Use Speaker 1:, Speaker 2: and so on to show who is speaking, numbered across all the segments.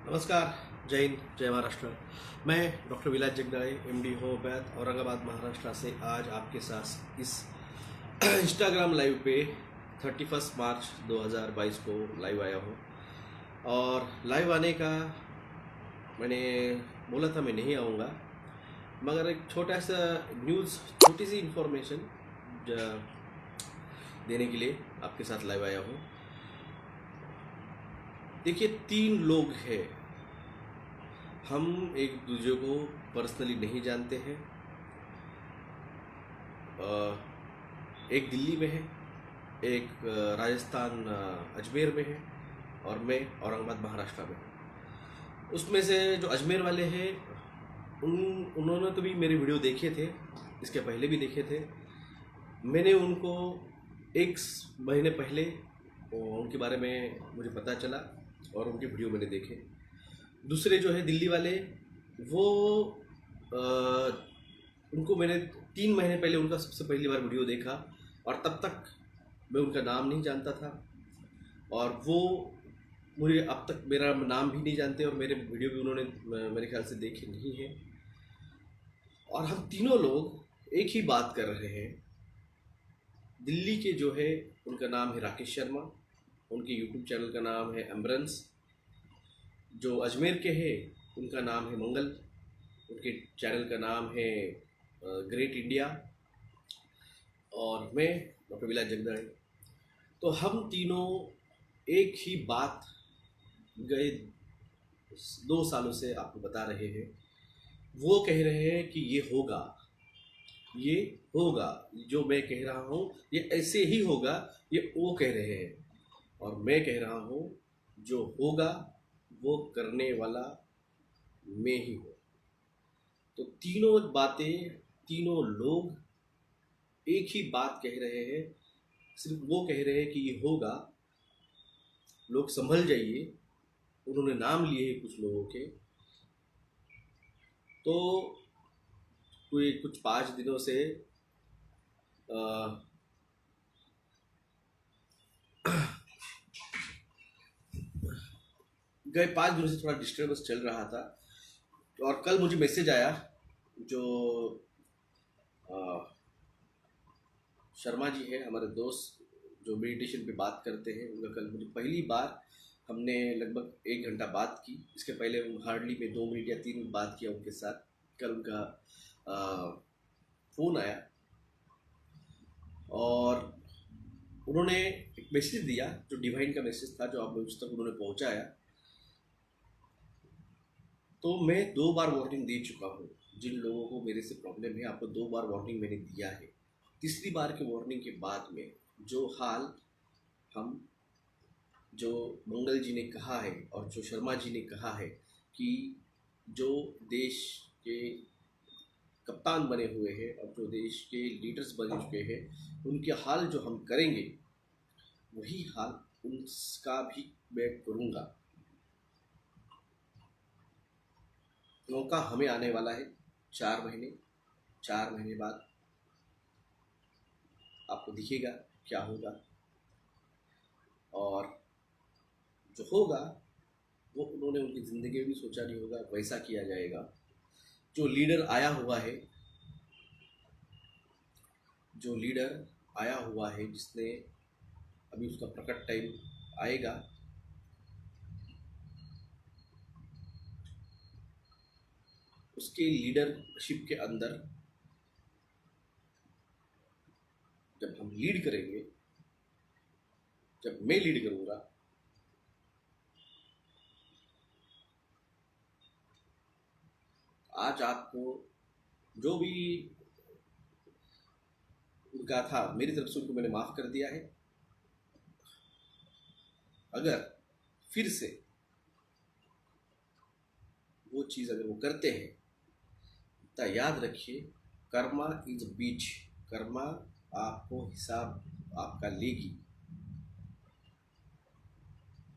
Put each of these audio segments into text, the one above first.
Speaker 1: नमस्कार। जय हिंद, जय महाराष्ट्र। मैं डॉक्टर विलास जगदाळे, एमडी होम्योपैथ, औरंगाबाद महाराष्ट्र से आज आपके साथ इस इंस्टाग्राम लाइव पे 31 मार्च 2022 को लाइव आया हूँ। और लाइव आने का मैंने बोला था मैं नहीं आऊँगा, मगर एक छोटा सा न्यूज़, छोटी सी इंफॉर्मेशन देने के लिए आपके साथ लाइव आया हूँ। देखिए, 3 लोग हैं, हम एक दूसरे को पर्सनली नहीं जानते हैं। एक दिल्ली में है, एक राजस्थान अजमेर में है, और मैं औरंगाबाद महाराष्ट्र में हूँ। उसमें से जो अजमेर वाले हैं उन्होंने तो भी मेरे वीडियो देखे थे, इसके पहले भी देखे थे। मैंने उनको एक महीने पहले उनके बारे में मुझे पता चला और उनके वीडियो मैंने देखे। दूसरे जो है दिल्ली वाले, वो उनको मैंने 3 महीने पहले उनका सबसे पहली बार वीडियो देखा, और तब तक मैं उनका नाम नहीं जानता था, और वो मुझे अब तक मेरा नाम भी नहीं जानते, और मेरे वीडियो भी उन्होंने मेरे ख्याल से देखे नहीं हैं। और हम तीनों लोग एक ही बात कर रहे हैं। दिल्ली के जो है उनका नाम है राकेश शर्मा, उनके यूट्यूब चैनल का नाम है एम्ब्रेंस। जो अजमेर के हैं उनका नाम है मंगल, उनके चैनल का नाम है ग्रेट इंडिया, और मैं डॉक्टर विलास जगदाळे। तो हम तीनों एक ही बात गए 2 सालों से आपको बता रहे हैं। वो कह रहे हैं कि ये होगा, ये होगा, जो मैं कह रहा हूँ ये ऐसे ही होगा, ये वो कह रहे हैं। और मैं कह रहा हूँ जो होगा वो करने वाला मैं ही हूँ। तो तीनों बातें, तीनों लोग एक ही बात कह रहे हैं, सिर्फ वो कह रहे हैं कि ये होगा, लोग संभल जाइए। उन्होंने नाम लिए हैं कुछ लोगों के। तो कोई कुछ 5 दिनों से गए 5 दिनों से थोड़ा डिस्टर्बेंस चल रहा था। और कल मुझे मैसेज आया, जो शर्मा जी है, हमारे दोस्त जो मेडिटेशन पे बात करते हैं, उनका कल मुझे पहली बार हमने लगभग 1 घंटा बात की। इसके पहले हार्डली में 2 मिनट या 3 मिनट बात किया उनके साथ। कल उनका फ़ोन आया और उन्होंने एक मैसेज दिया, जो डिवाइन का मैसेज था, जो आप मुझ तक उन्होंने पहुंचाया। तो मैं 2 बार वार्निंग दे चुका हूँ। जिन लोगों को मेरे से प्रॉब्लम है, आपको 2 बार वार्निंग मैंने दिया है। तीसरी बार के वार्निंग के बाद में जो हाल हम, जो मंगल जी ने कहा है और जो शर्मा जी ने कहा है कि जो देश के कप्तान बने हुए हैं और जो देश के लीडर्स बन चुके हैं, उनके हाल जो हम करेंगे वही हाल उनका भी मैं करूँगा। मौका हमें आने वाला है 4 महीने बाद आपको दिखेगा क्या होगा। और जो होगा वो उन्होंने उनकी ज़िंदगी में भी सोचा नहीं होगा, वैसा किया जाएगा। जो लीडर आया हुआ है, जो लीडर आया हुआ है, जिसने अभी उसका प्रकट टाइम आएगा, उसके लीडरशिप के अंदर जब हम लीड करेंगे, जब मैं लीड करूँगा, आज आपको जो भी उनका था, मेरी तरफ से उनको मैंने माफ़ कर दिया है। अगर फिर से वो चीज़ अगर वो करते हैं तो याद रखिए, कर्मा इज बीच, कर्मा आपको हिसाब आपका लेगी।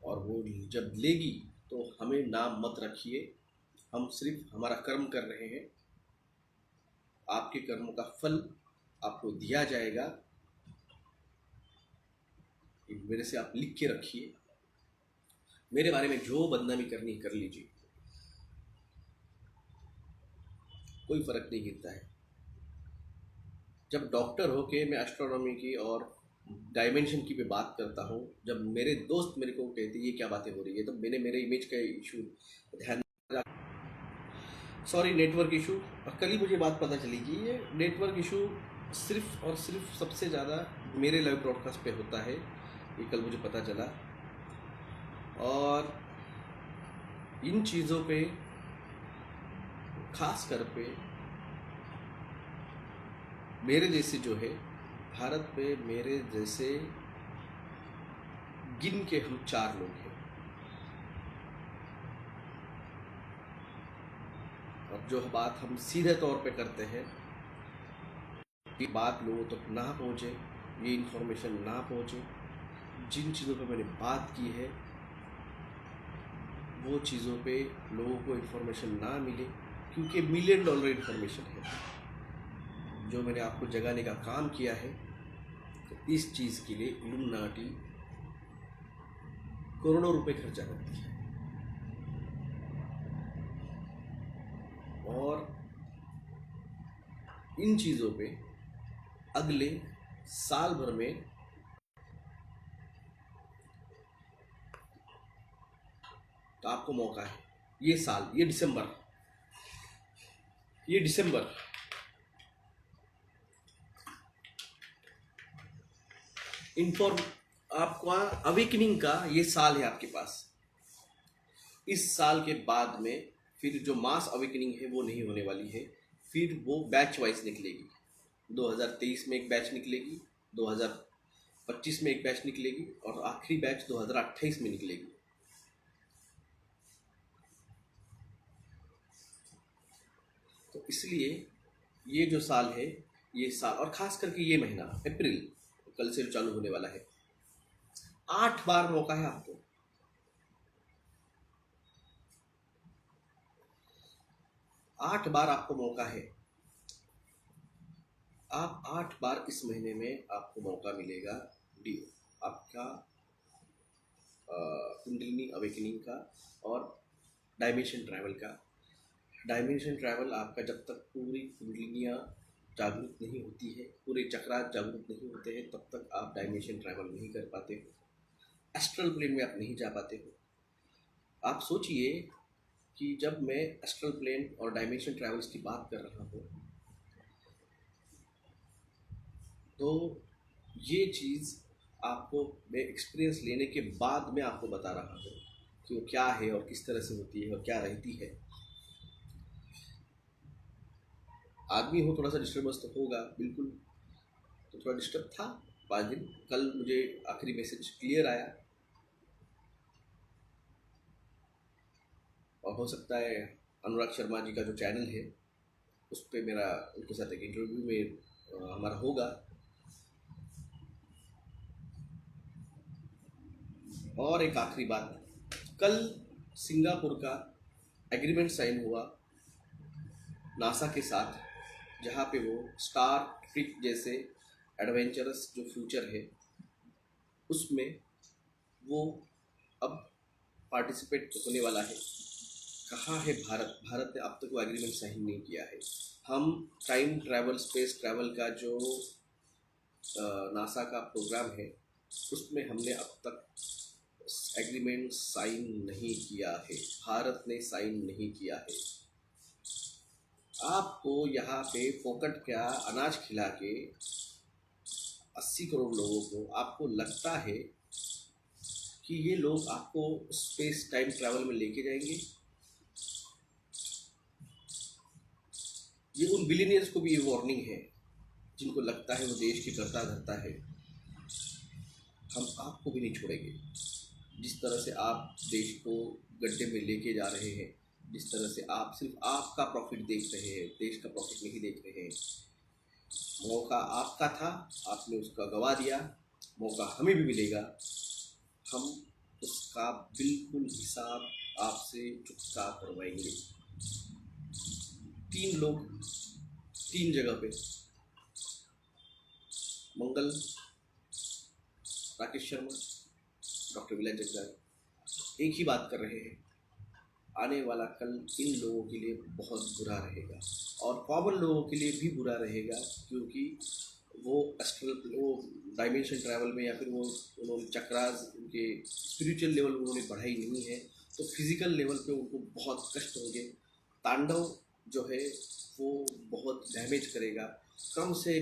Speaker 1: और वो जब लेगी तो हमें नाम मत रखिए, हम सिर्फ हमारा कर्म कर रहे हैं। आपके कर्मों का फल आपको दिया जाएगा, मेरे से आप लिख के रखिए। मेरे बारे में जो बदनामी करनी कर लीजिए, कोई फर्क नहीं गिरता है। जब डॉक्टर होके मैं एस्ट्रोनॉमी की और डायमेंशन की पे बात करता हूँ, जब मेरे दोस्त मेरे को कहते ये क्या बातें हो रही है, तो मैंने मेरे इमेज का इशू ध्यान, सॉरी नेटवर्क इशू, और कल ही मुझे बात पता चली कि ये नेटवर्क इशू सिर्फ और सिर्फ सबसे ज़्यादा मेरे लाइव ब्रॉडकास्ट पे होता है, ये कल मुझे पता चला। और इन चीज़ों पे खास कर पे मेरे जैसे जो है भारत में, मेरे जैसे गिन के हम 4 लोग हैं। और जो बात हम सीधे तौर पे करते हैं, ये बात लोगों तक ना पहुँचे, ये इन्फॉर्मेशन ना पहुँचे, जिन चीज़ों पे मैंने बात की है वो चीज़ों पे लोगों को इन्फॉर्मेशन ना मिले, क्योंकि $1 मिलियन इन्फॉर्मेशन है जो मैंने आपको जगाने का काम किया है। तो इस चीज़ के लिए इल्यूमिनाटी करोड़ों रुपए खर्चा करती है। और इन चीज़ों पे अगले साल भर में तो आपको मौका है, ये साल, ये दिसंबर इन्फॉर्म आपका अवेकनिंग का ये साल है आपके पास। इस साल के बाद में फिर जो मास अवेकनिंग है वो नहीं होने वाली है, फिर वो बैच वाइज निकलेगी। 2023 में एक बैच निकलेगी, 2025 में एक बैच निकलेगी और आखिरी बैच 2028 में निकलेगी। तो इसलिए ये जो साल है, ये साल, और खास करके ये महीना अप्रैल कल से चालू होने वाला है, 8 बार मौका है आपको। 8 बार आपको मौका है। आप 8 बार इस महीने में आपको मौका मिलेगा डियो आपका कुंडलिनी अवेकनिंग का और डायमेंशन ट्रैवल का। डायमेंशन ट्रैवल आपका जब तक पूरी कुंडलिनियाँ जागरूक नहीं होती है, पूरे चक्रात जागरूक नहीं होते हैं, तब तक आप डायमेंशन ट्रैवल नहीं कर पाते हो, एस्ट्रल प्लेन में आप नहीं जा पाते हो। आप सोचिए कि जब मैं एस्ट्रल प्लेन और डायमेंशन ट्रैवल्स की बात कर रहा हूँ, तो ये चीज़ आपको मैं एक्सपीरियंस लेने के बाद मैं आपको बता रहा हूँ कि वो क्या है और किस तरह से होती है और क्या रहती है। आदमी हो, थोड़ा सा डिस्टर्बेंस तो होगा बिल्कुल, तो थोड़ा डिस्टर्ब था 5 दिन। कल मुझे आखिरी मैसेज क्लियर आया, और हो सकता है अनुराग शर्मा जी का जो चैनल है उस पर मेरा उनके साथ एक इंटरव्यू में हमारा होगा। और एक आखिरी बात, कल सिंगापुर का एग्रीमेंट साइन हुआ नासा के साथ, जहाँ पे वो स्टार ट्रिक जैसे एडवेंचरस जो फ्यूचर है उसमें वो अब पार्टिसिपेट होने वाला है। कहाँ है भारत? भारत ने अब तक वो एग्रीमेंट साइन नहीं किया है। हम टाइम ट्रैवल, स्पेस ट्रैवल का जो नासा का प्रोग्राम है उसमें हमने अब तक एग्रीमेंट साइन नहीं किया है, भारत ने साइन नहीं किया है। आपको यहाँ पे फोकट क्या अनाज खिला के 80 करोड़ लोगों को आपको लगता है कि ये लोग आपको स्पेस टाइम ट्रैवल में लेके जाएंगे? ये उन बिलियनियर्स को भी ये वार्निंग है जिनको लगता है वो देश की करता धरता है। हम आपको भी नहीं छोड़ेंगे। जिस तरह से आप देश को गड्ढे में लेके जा रहे हैं, जिस तरह से आप सिर्फ आपका प्रॉफिट देख रहे हैं, देश का प्रॉफिट नहीं देख रहे हैं। मौका आपका था, आपने उसका गवा दिया, मौका हमें भी मिलेगा, हम उसका बिल्कुल हिसाब आपसे चुकता करवाएंगे। 3 लोग 3 जगह पे, मंगल, राकेश शर्मा, डॉक्टर विलय जगदार, एक ही बात कर रहे हैं, आने वाला कल इन लोगों के लिए बहुत बुरा रहेगा और कॉमन लोगों के लिए भी बुरा रहेगा, क्योंकि वो डायमेंशन ट्रैवल में या फिर वो उन्होंने चक्रास उनके स्पिरिचुअल लेवल उन्होंने बढ़ाई नहीं है, तो फिजिकल लेवल पे उनको बहुत कष्ट होंगे। तांडव जो है वो बहुत डैमेज करेगा। कम से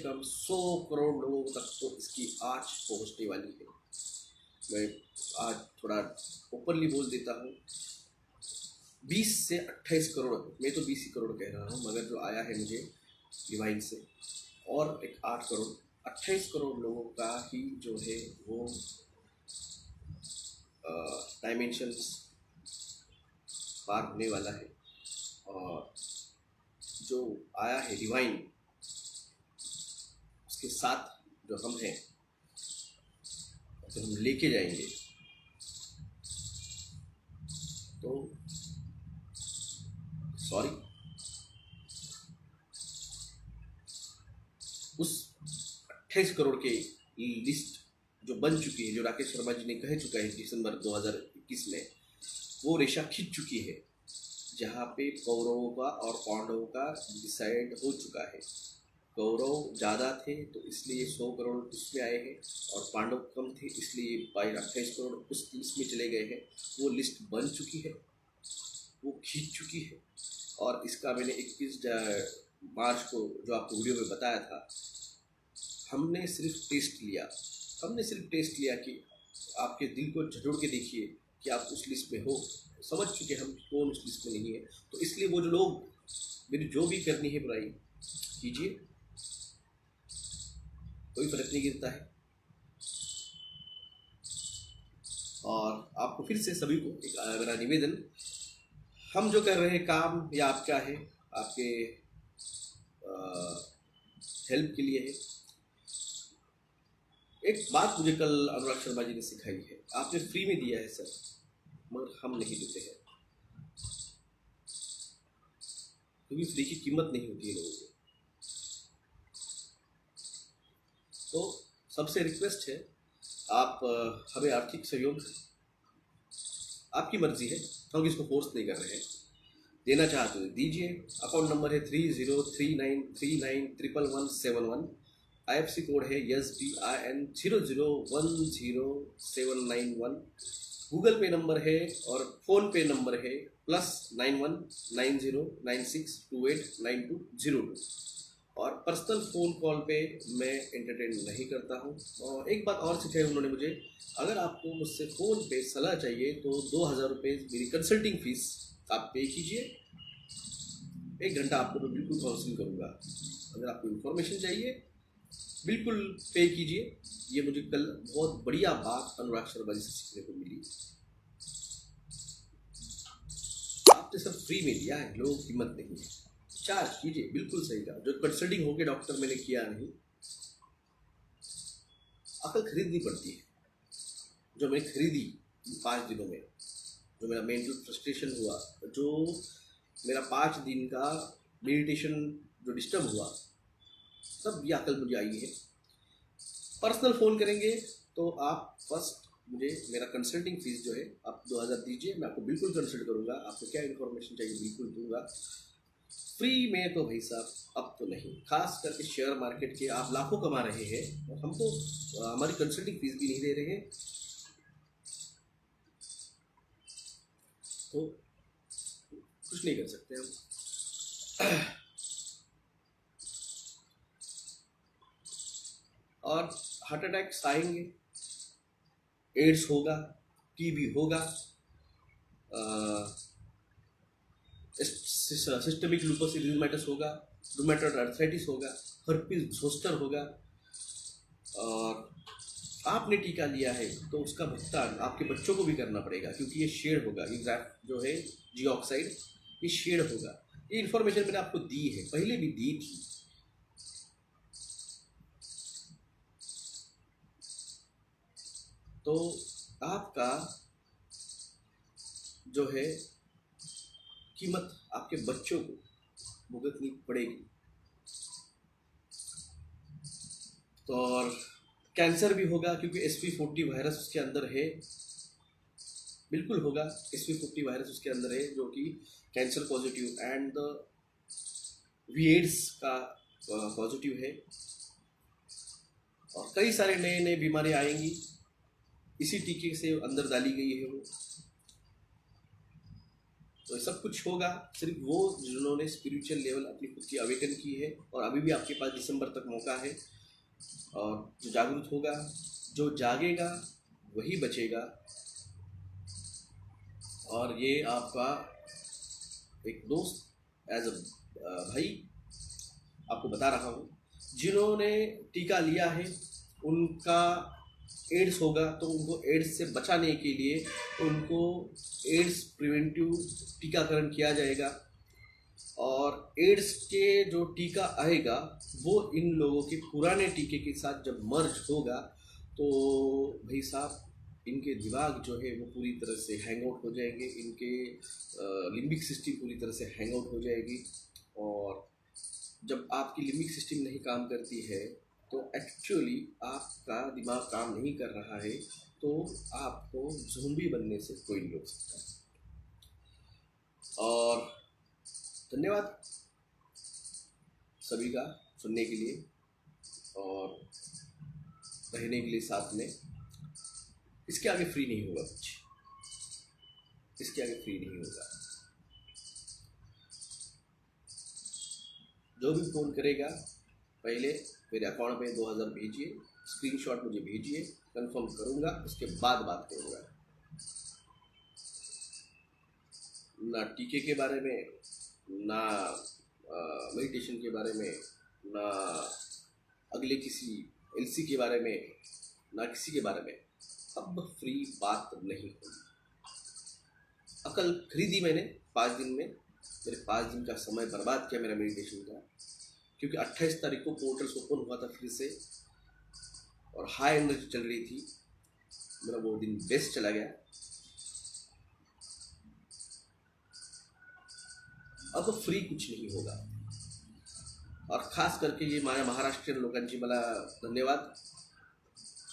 Speaker 1: कम 100 करोड़ लोगों तक तो इसकी आँच पहुंचने वाली है। मैं आज थोड़ा ओपनली बोल देता हूँ, 20 से 28 करोड़, मैं तो 20 ही करोड़ कह रहा हूँ, मगर जो आया है मुझे डिवाइन से, और एक 8 करोड़ 28 करोड़ लोगों का ही जो है वो डायमेंशंस पार होने वाला है। और जो आया है डिवाइन, उसके साथ जो हम हैं, तो हम लेके जाएंगे, तो सॉरी, उस 28 करोड़ के लिस्ट जो बन चुकी है, जो राकेश शर्मा जी ने कह चुका है दिसंबर 2021 में, वो रेशा खींच चुकी है, जहाँ पे कौरवों का और पांडवों का डिसाइड हो चुका है। कौरव ज़्यादा थे तो इसलिए 100 करोड़ उसमें आए हैं, और पांडव कम थे इसलिए 28 करोड़ उस लिस्ट में चले गए हैं। वो लिस्ट बन चुकी है, वो खींच चुकी है। और इसका मैंने 21 मार्च को जो आपको वीडियो में बताया था, हमने सिर्फ टेस्ट लिया कि आपके दिल को झटोड़ के देखिए कि आप उस लिस्ट में हो। समझ चुके हम कौन उस लिस्ट में नहीं है, तो इसलिए वो जो लोग मेरी जो भी करनी है बुराई कीजिए, कोई फर्क नहीं गिरता है। और आपको फिर से सभी को एक मेरा निवेदन, हम जो कर रहे हैं काम या आपका है, आपके हेल्प के लिए है। एक बात मुझे कल अनुराग शर्मा जी ने सिखाई है, आपने फ्री में दिया है सर, मगर हम नहीं देते हैं, क्योंकि फ्री की कीमत नहीं होती है लोगों को। तो सबसे रिक्वेस्ट है, आप हमें आर्थिक सहयोग, आपकी मर्जी है, हम किसको फोर्स नहीं कर रहे हैं, देना चाहते हो दीजिए। अकाउंट नंबर है 3039391171। IFC कोड है SBIN 0010791। गूगल पे नंबर है और फ़ोन पे नंबर है +919096289202। और पर्सनल फ़ोन कॉल पे मैं एंटरटेन नहीं करता हूँ। और एक बात और सिखाई उन्होंने मुझे, अगर आपको मुझसे फ़ोन पे सलाह चाहिए तो 2000 रुपये मेरी कंसल्टिंग फ़ीस आप पे कीजिए। 1 घंटा आपको मैं बिल्कुल काउंसलिंग करूँगा। अगर आपको इन्फॉर्मेशन चाहिए बिल्कुल पे कीजिए। ये मुझे कल बहुत बढ़िया बात अनुराग शर्मा जी से सीखने को मिली। आपने सब फ्री में दिया है, लोगों की कीमत नहीं है, चार्ज कीजिए। बिल्कुल सही कहा, जो कंसल्टिंग होके डॉक्टर मैंने किया नहीं, अकल खरीदनी पड़ती है। जो मैंने खरीदी 5 दिनों में, जो मेरा मेंटल फ्रस्ट्रेशन हुआ, जो मेरा 5 दिन का मेडिटेशन जो डिस्टर्ब हुआ, सब ये अकल मुझे आई है। पर्सनल फ़ोन करेंगे तो आप फर्स्ट मुझे मेरा कंसल्टिंग फ़ीस जो है आप 2000 दीजिए, मैं आपको बिल्कुल कंसल्ट करूँगा। आपको क्या इन्फॉर्मेशन चाहिए बिल्कुल दूंगा। फ्री में तो भाई साहब अब तो नहीं, खास करके शेयर मार्केट के आप लाखों कमा रहे हैं और हम तो हमारी कंसल्टिंग फीस भी नहीं दे रहे हैं, तो कुछ नहीं कर सकते हम। और हार्ट अटैक्स आएंगे, एड्स होगा, टीबी होगा, सिस्टमिक लूपस एरिथेमाटस होगा, रूमेटॉइड आर्थराइटिस होगा, हर्पीज जोस्टर होगा। और आपने टीका लिया है तो उसका भुगतान आपके बच्चों को भी करना पड़ेगा, क्योंकि ये शेड होगा, एग्जैक्ट जो है जी ऑक्साइड, ये शेड होगा। ये इन्फॉर्मेशन मैंने आपको दी है, पहले भी दी थी। तो आपका जो है कीमत आपके बच्चों को भुगतनी पड़ेगी। तो और कैंसर भी होगा क्योंकि SV40 वायरस उसके अंदर है, बिल्कुल होगा। SV40 वायरस उसके अंदर है जो कि कैंसर पॉजिटिव एंड एड्स का पॉजिटिव है। और कई सारे नए नए बीमारियां आएंगी, इसी टीके से अंदर डाली गई है वो। तो सब कुछ होगा सिर्फ वो जिन्होंने स्पिरिचुअल लेवल अपनी खुद की अवेकन की है। और अभी भी आपके पास दिसंबर तक मौका है। और जो जागरूक होगा, जो जागेगा वही बचेगा। और ये आपका एक दोस्त एज अ भाई आपको बता रहा हूँ, जिन्होंने टीका लिया है उनका एड्स होगा तो उनको एड्स से बचाने के लिए उनको एड्स प्रिवेंटिव टीकाकरण किया जाएगा। और एड्स के जो टीका आएगा वो इन लोगों के पुराने टीके के साथ जब मर्ज होगा तो भाई साहब इनके दिमाग जो है वो पूरी तरह से हैंग आउट हो जाएंगे, इनके लिम्बिक सिस्टम पूरी तरह से हैंग आउट हो जाएगी। और जब आपकी लिम्बिक सिस्टम नहीं काम करती है तो एक्चुअली आपका दिमाग काम नहीं कर रहा है, तो आपको ज़ोंबी बनने से कोई नहीं रोक सकता। और धन्यवाद सभी का सुनने के लिए और रहने के लिए साथ में। इसके आगे फ्री नहीं होगा कुछ, इसके आगे फ्री नहीं होगा। जो भी फ़ोन करेगा पहले मेरे अकाउंट में 2000 भेजिए, स्क्रीनशॉट मुझे भेजिए, कंफर्म करूँगा, उसके बाद बात करूँगा। ना टीके के बारे में, ना मेडिटेशन के बारे में, ना अगले किसी LC के बारे में, ना किसी के बारे में। अब फ्री बात नहीं होगी। अकल खरीदी मैंने 5 दिन में, मेरे 5 दिन का समय बर्बाद किया मेरा मेडिटेशन का, क्योंकि 28 तारीख को पोर्टल्स ओपन हुआ था फिर से और हाई एनर्जी चल रही थी। मेरा वो दिन बेस्ट चला गया। अब फ्री कुछ नहीं होगा। और खास करके ये माझ्या महाराष्ट्रीयन लोकांची मला धन्यवाद।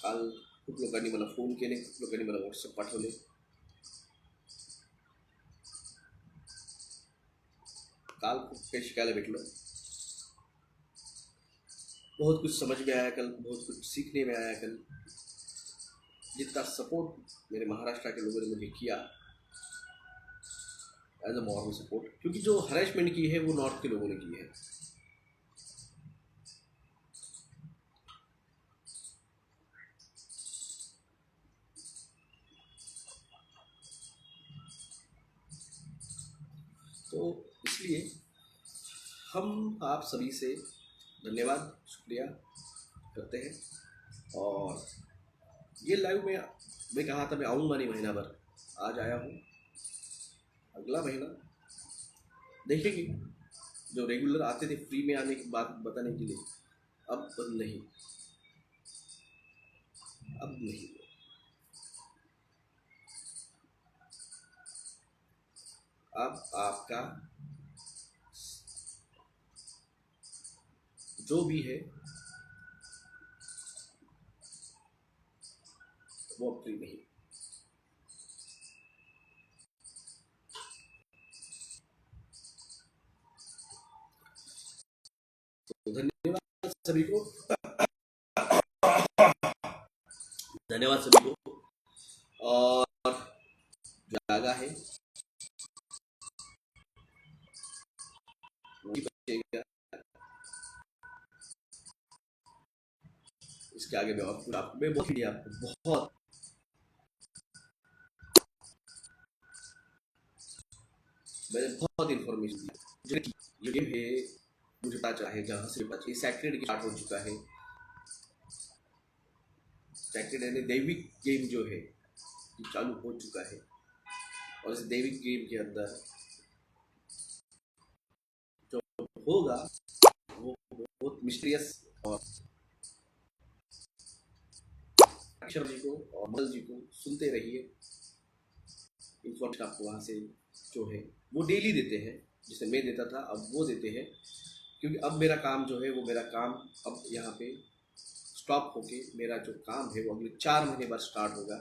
Speaker 1: काल खूप लोकांनी मला फोन केले, खूप लोकांनी मला व्हॉट्सअप पाठवले। काल खूप काही शिकायला भेटलं, बहुत कुछ समझ में आया कल, बहुत कुछ सीखने में आया कल। जितना सपोर्ट मेरे महाराष्ट्र के लोगों ने मुझे किया एज अ मॉरल सपोर्ट, क्योंकि जो हरेसमेंट की है वो नॉर्थ के लोगों ने की है। तो इसलिए हम आप सभी से धन्यवाद शुक्रिया करते हैं। और ये लाइव में मैं कहा था मैं आऊँगा नहीं महीना भर, आज आया हूँ। अगला महीना देखेंगे। जो रेगुलर आते थे फ्री में आने की बात बताने के लिए, अब नहीं, अब नहीं। अब आपका जो भी है वो अब फ्री नहीं। तो धन्यवाद सभी को, धन्यवाद सभी को। और जागा है वही बचेगा। इसके आगे मैं और कुछ आपको मैं बहुत मैंने बहुत इन्फॉर्मेशन दी जो कि ये है मुझे पता चला है, जहाँ से बचे सैक्रेड स्टार्ट हो चुका है। सैक्रेड यानी दैविक गेम जो है ये चालू हो चुका है। और इस दैविक गेम के अंदर जो होगा वो बहुत मिस्टीरियस। और अक्षर जी को और मल जी को सुनते रहिए। इन्फॉर्मेशन आपको वहाँ से जो है वो डेली देते हैं, जिसे मैं देता था अब वो देते हैं। क्योंकि अब मेरा काम जो है वो मेरा काम अब यहाँ पे स्टॉप होके मेरा जो काम है वो अगले 4 महीने बाद स्टार्ट होगा।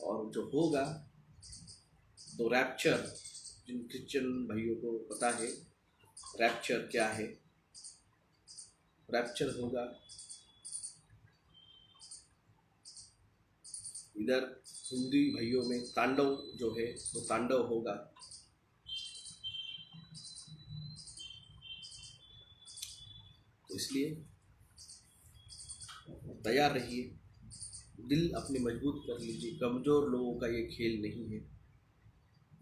Speaker 1: और जो होगा तो रैप्चर, जिन क्रिश्चियन भाइयों को पता है रैप्चर क्या है, रैप्चर होगा। इधर हिंदू भाइयों में तांडव जो है वो तांडव होगा। तो इसलिए तैयार रहिए, दिल अपने मजबूत कर लीजिए। कमज़ोर लोगों का ये खेल नहीं है।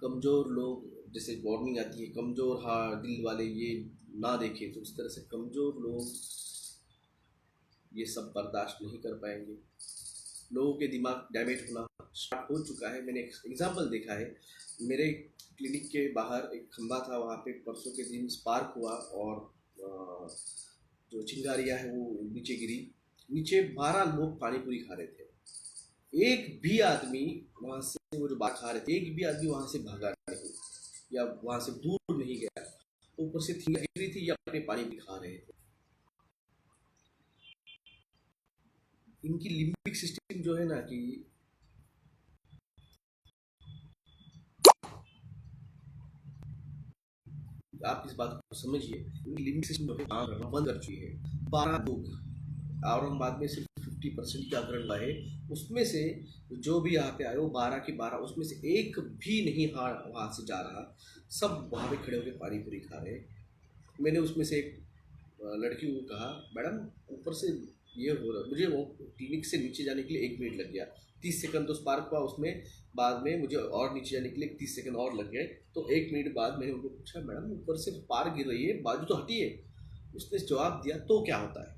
Speaker 1: कमज़ोर लोग, जैसे वार्निंग आती है कमज़ोर हाँ दिल वाले ये ना देखें, तो इस तरह से कमज़ोर लोग ये सब बर्दाश्त नहीं कर पाएंगे। लोगों के दिमाग डैमेज होना स्टार्ट हो चुका है। मैंने एक एग्जाम्पल देखा है, मेरे क्लिनिक के बाहर एक खंभा था, वहाँ पे परसों के दिन स्पार्क हुआ और जो चिंगारियाँ है वो नीचे गिरी। नीचे 12 लोग पानी पूरी खा रहे थे। एक भी आदमी वहाँ से, वो जो बात खा रहे थे, एक भी आदमी वहाँ से भागा नहीं या वहाँ से दूर नहीं गया। ऊपर से थी गिरी थी या अपने पानी भी खा रहे थे। इनकी लिम्बिक सिस्टम जो है ना कि आप इस बात को समझिए, लिम्बिक सिस्टम जो है काम करना बंद कर चुकी है। 12 लोग, औरंगाबाद में सिर्फ 50% जागरण हुआ है, उसमें से जो भी यहाँ पे आए वो 12 की 12, उसमें से एक भी नहीं वहाँ से जा रहा, सब वहाँ पे खड़े होकर पानी पूरी खा रहे। मैंने उसमें से एक लड़की को कहा, मैडम ऊपर से ये हो रहा, मुझे वो क्लिनिक से नीचे जाने के लिए 1 मिनट लग गया, 30 सेकंड तो स्पार्क हुआ उसमें, बाद में मुझे और नीचे जाने के लिए 30 सेकंड और लग गए। तो 1 मिनट बाद मैंने उनको पूछा, मैडम ऊपर से पार गिर रही है, बाजू तो हटी है। उसने जवाब दिया, तो क्या होता है।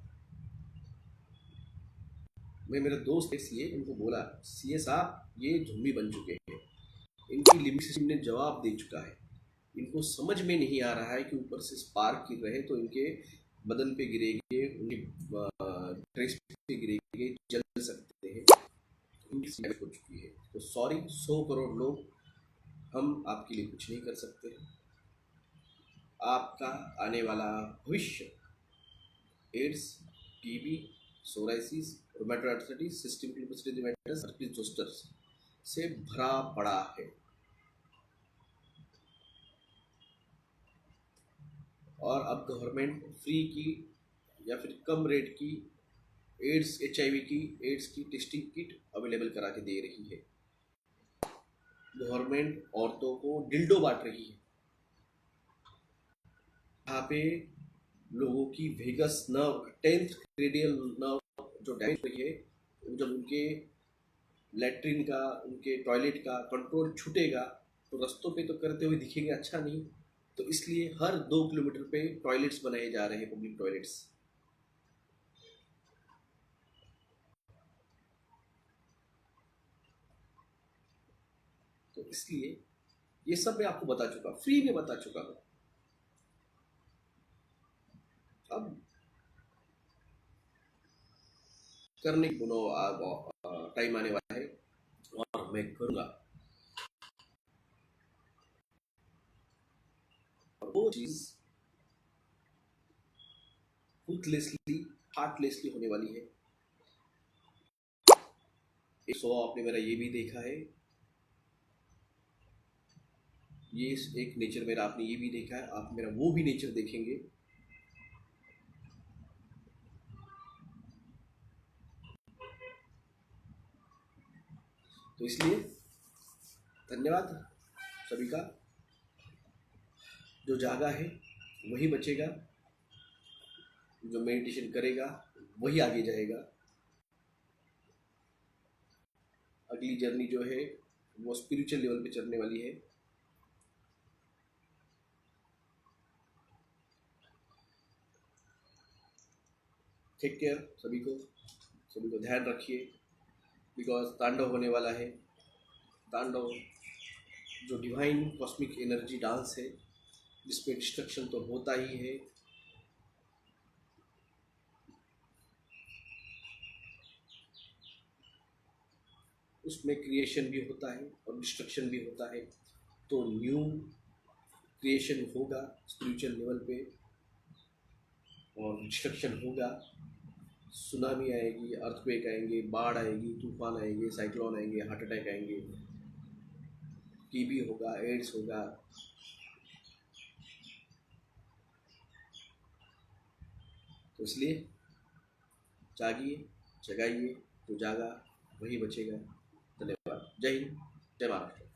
Speaker 1: मैं, मेरे दोस्त है सीए, उनको बोला, सीए साहब ये झुम्मी बन चुके हैं, इनकी लिम्बिक सिस्टम ने जवाब दे चुका है। इनको समझ में नहीं आ रहा है कि ऊपर से स्पार्क गिर रहे तो इनके बदन पे गिरेंगे, उनके ड्रेस पे गिरेंगे, जल सकते हैं। इनकी सिस्टम हो चुकी है। तो सॉरी, 100 करोड़ लोग, हम आपके लिए कुछ नहीं कर सकते। आपका आने वाला भविष्य AIDS, TB, psoriasis, rheumatoid arthritis, systemic lupus erythematosus, herpes zoster से भरा पड़ा है। और अब गवर्नमेंट फ्री की या फिर कम रेट की एड्स, HIV की, एड्स की टेस्टिंग किट अवेलेबल करा के दे रही है। गवर्नमेंट औरतों को डिल्डो बांट रही है, यहाँ पे लोगों की vagus nerve, 10th radial nerve जो डैमेज हुई है, जब उनके लेटरिन का, उनके टॉयलेट का कंट्रोल छूटेगा तो रास्तों पे तो करते हुए दिखेंगे, अच्छा नहीं। तो इसलिए हर 2 किलोमीटर पे टॉयलेट्स बनाए जा रहे हैं, पब्लिक टॉयलेट्स। तो इसलिए ये सब मैं आपको बता चुका, फ्री में बता चुका हूँ। अब करने को टाइम आने वाला है और मैं करूँगा। और वो चीज़ रूथलेसली, हार्टलेसली होने वाली है। 100 आपने मेरा ये भी देखा है, ये एक नेचर मेरा आपने ये भी देखा है, आप मेरा वो भी नेचर देखेंगे। तो इसलिए धन्यवाद सभी का। जो जागा है वही बचेगा, जो मेडिटेशन करेगा वही आगे जाएगा। अगली जर्नी जो है वो स्पिरिचुअल लेवल पे चलने वाली है। टेक केयर सभी को ध्यान रखिए, बिकॉज तांडव होने वाला है। तांडव जो डिवाइन कॉस्मिक एनर्जी डांस है, जिसमें डिस्ट्रक्शन तो होता ही है, उसमें क्रिएशन भी होता है और डिस्ट्रक्शन भी होता है। तो न्यू क्रिएशन होगा स्पिरिचुअल लेवल पे, और डिस्ट्रक्शन होगा, सुनामी आएगी, अर्थक्वेक आएंगे, बाढ़ आएगी, तूफान आएंगे, साइक्लोन आएंगे, हार्ट अटैक आएंगे, टीबी होगा, एड्स होगा। तो इसलिए जागिए, जगाइए, जो जागा वही बचेगा। धन्यवाद। जय हिंद, जय महाराष्ट्र।